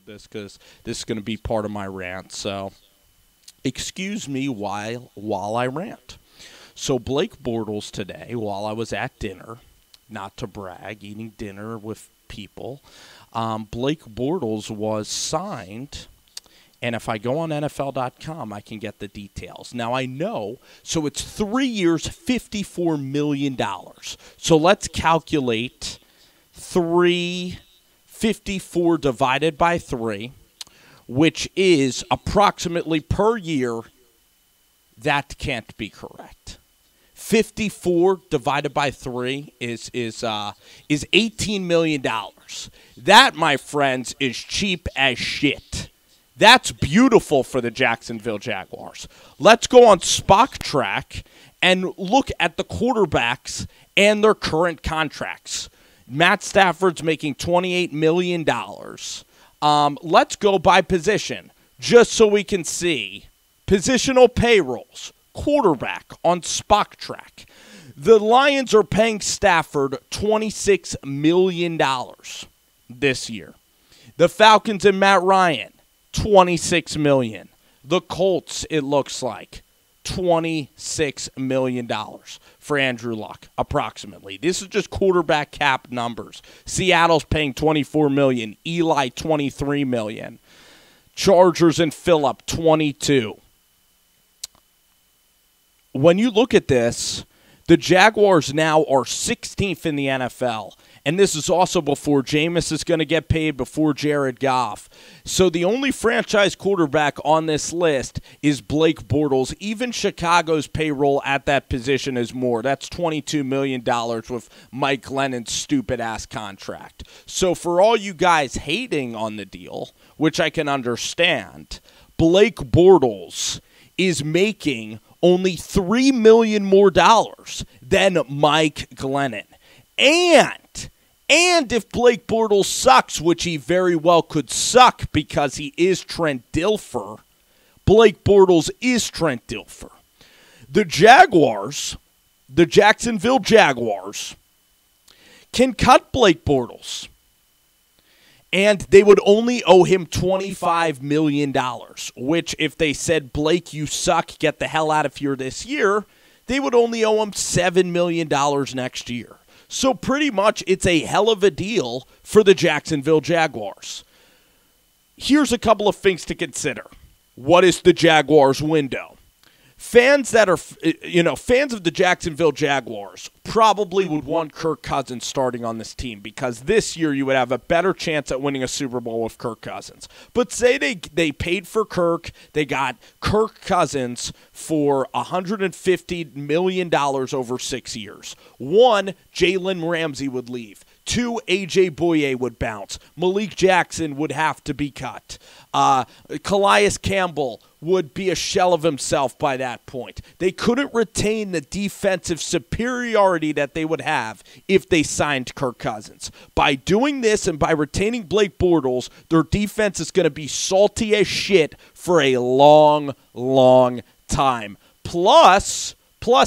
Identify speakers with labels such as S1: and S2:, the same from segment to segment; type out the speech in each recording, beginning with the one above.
S1: this because this is going to be part of my rant. So excuse me while I rant. So Blake Bortles today, while I was at dinner, not to brag, eating dinner with people, Blake Bortles was signed. And if I go on NFL.com, I can get the details. Now, I know, so it's 3 years, $54 million. So let's calculate 354 divided by 3, which is approximately per year. That can't be correct. 54 divided by 3 is $18 million. That, my friends, is cheap as shit. That's beautiful for the Jacksonville Jaguars. Let's go on Spock Track and look at the quarterbacks and their current contracts. Matt Stafford's making $28 million. Let's go by position, just so we can see positional payrolls. Quarterback on Spock Track. The Lions are paying Stafford $26 million this year. The Falcons and Matt Ryan, $26 million. The Colts, it looks like, $26 million for Andrew Luck, approximately. This is just quarterback cap numbers. Seattle's paying $24 million. Eli, $23 million. Chargers and Phillip, $22. When you look at this, the Jaguars now are 16th in the NFL. And this is also before Jameis is going to get paid, before Jared Goff. So the only franchise quarterback on this list is Blake Bortles. Even Chicago's payroll at that position is more. That's $22 million with Mike Glennon's stupid-ass contract. So for all you guys hating on the deal, which I can understand, Blake Bortles is making only $3 million more than Mike Glennon. And if Blake Bortles sucks, which he very well could suck because he is Trent Dilfer, Blake Bortles is Trent Dilfer. The Jaguars, the Jacksonville Jaguars, can cut Blake Bortles, and they would only owe him $25 million, which if they said, Blake, you suck, get the hell out of here this year, they would only owe him $7 million next year. So pretty much it's a hell of a deal for the Jacksonville Jaguars. Here's a couple of things to consider. What is the Jaguars window? Fans that are, fans of the Jacksonville Jaguars probably would want Kirk Cousins starting on this team because this year you would have a better chance at winning a Super Bowl with Kirk Cousins. But say they paid for Kirk, they got Kirk Cousins for $150 million over 6 years. 1, Jalen Ramsey would leave. 2, A.J. Bouye would bounce. Malik Jackson would have to be cut. Calais Campbell would be a shell of himself by that point. They couldn't retain the defensive superiority that they would have if they signed Kirk Cousins. By doing this and by retaining Blake Bortles, their defense is going to be salty as shit for a long, long time. Plus,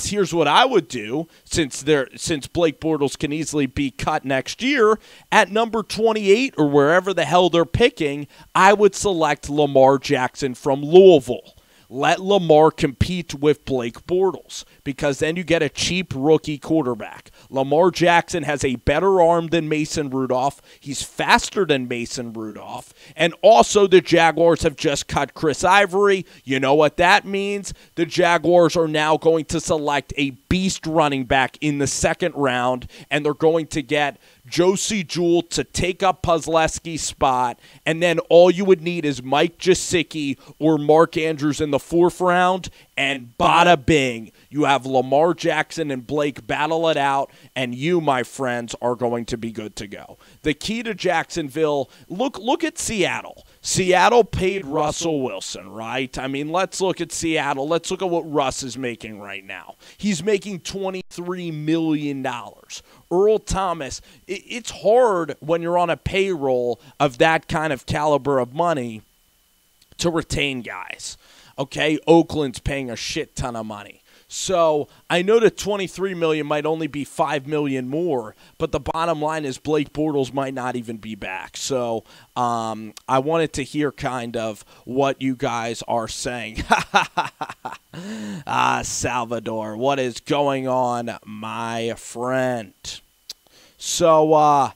S1: here's what I would do, since Blake Bortles can easily be cut next year, at number 28 or wherever the hell they're picking, I would select Lamar Jackson from Louisville. Let Lamar compete with Blake Bortles because then you get a cheap rookie quarterback. Lamar Jackson has a better arm than Mason Rudolph. He's faster than Mason Rudolph. And also the Jaguars have just cut Chris Ivory. You know what that means? The Jaguars are now going to select a beast running back in the second round, and they're going to get Josie Jewell to take up Puslewski's spot, and then all you would need is Mike Gesicki or Mark Andrews in the fourth round, and bada bing, you have Lamar Jackson and Blake battle it out, and you, my friends, are going to be good to go. The key to Jacksonville, look at Seattle. Seattle paid Russell Wilson, right? I mean, let's look at Seattle. Let's look at what Russ is making right now. He's making $23 million. Earl Thomas, it's hard when you're on a payroll of that kind of caliber of money to retain guys. Okay, Oakland's paying a shit ton of money. So I know that $23 million might only be $5 million more, but the bottom line is Blake Bortles might not even be back. So I wanted to hear kind of what you guys are saying. Salvador, what is going on, my friend? So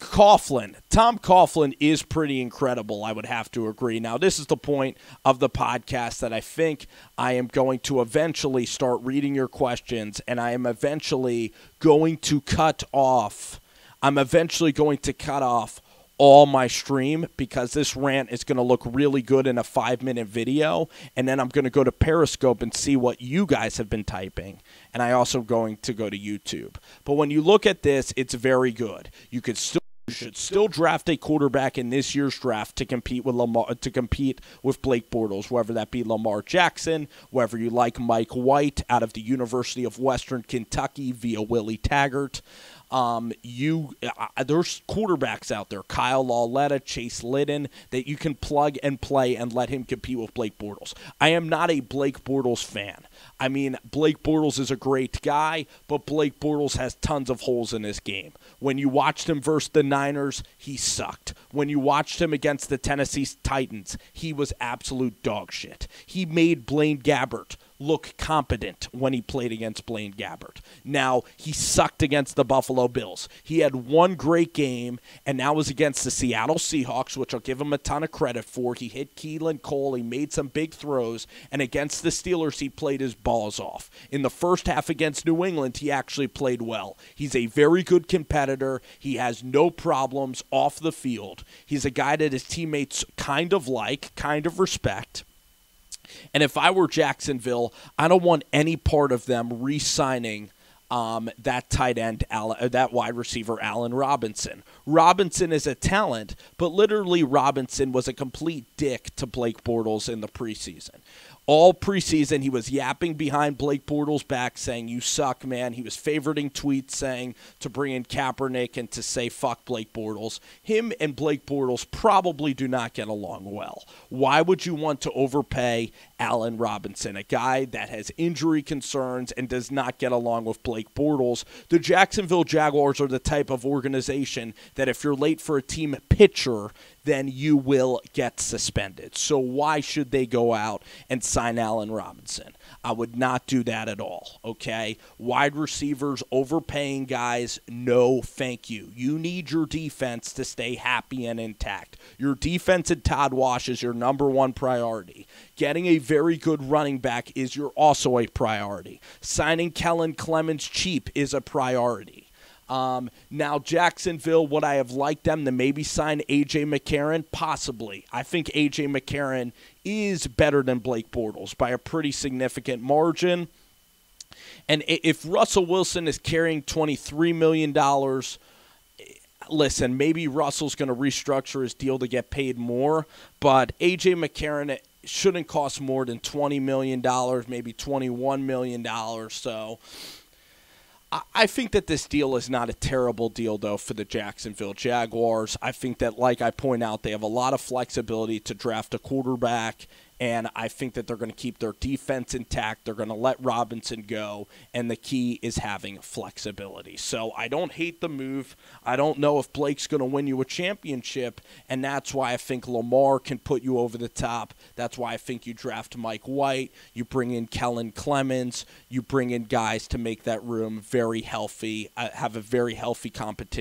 S1: Tom Coughlin is pretty incredible, I would have to agree. Now, this is the point of the podcast that I think I am going to eventually start reading your questions, and I am eventually going to cut off all my stream because this rant is going to look really good in a 5-minute video, and then I'm going to go to Periscope and see what you guys have been typing, and I also going to go to YouTube. But when you look at this, it's very good. You should still draft a quarterback in this year's draft to compete with Blake Bortles, whether that be Lamar Jackson, whether you like Mike White out of the University of Western Kentucky via Willie Taggart. There's quarterbacks out there, Kyle Lauletta, Chase Liddon, that you can plug and play and let him compete with Blake Bortles. I am not a Blake Bortles fan. I mean, Blake Bortles is a great guy, but Blake Bortles has tons of holes in his game. When you watched him versus the Niners, he sucked. When you watched him against the Tennessee Titans, he was absolute dog shit. He made Blaine Gabbert look competent when he played against Blaine Gabbert. Now, he sucked against the Buffalo Bills. He had one great game, and that was against the Seattle Seahawks, which I'll give him a ton of credit for. He hit Keelan Cole. He made some big throws, and against the Steelers, he played his balls off. In the first half against New England, he actually played well. He's a very good competitor. He has no problems off the field. He's a guy that his teammates kind of respect. And if I were Jacksonville, I don't want any part of them re-signing that tight end, that wide receiver, Allen Robinson. Robinson is a talent, but literally Robinson was a complete dick to Blake Bortles in the preseason. All preseason, he was yapping behind Blake Bortles' back saying, "You suck, man." He was favoriting tweets saying to bring in Kaepernick and to say, "Fuck Blake Bortles." Him and Blake Bortles probably do not get along well. Why would you want to overpay Allen Robinson, a guy that has injury concerns and does not get along with Blake Bortles? The Jacksonville Jaguars are the type of organization that if you're late for a team pitcher, then you will get suspended. So why should they go out and sign Allen Robinson? I would not do that at all, okay? Wide receivers, overpaying guys, no thank you. You need your defense to stay happy and intact. Your defense and Todd Wash is your number one priority. Getting a very good running back is also a priority. Signing Kellen Clemens cheap is a priority. Now, Jacksonville, would I have liked them to maybe sign A.J. McCarron? Possibly. I think A.J. McCarron is better than Blake Bortles by a pretty significant margin. And if Russell Wilson is carrying $23 million, listen, maybe Russell's going to restructure his deal to get paid more, but A.J. McCarron shouldn't cost more than $20 million, maybe $21 million. So I think that this deal is not a terrible deal, though, for the Jacksonville Jaguars. I think that, like I point out, they have a lot of flexibility to draft a quarterback, and I think that they're going to keep their defense intact. They're going to let Robinson go, and the key is having flexibility. So I don't hate the move. I don't know if Blake's going to win you a championship, and that's why I think Lamar can put you over the top. That's why I think you draft Mike White. You bring in Kellen Clemens. You bring in guys to make that room very healthy, have a very healthy competition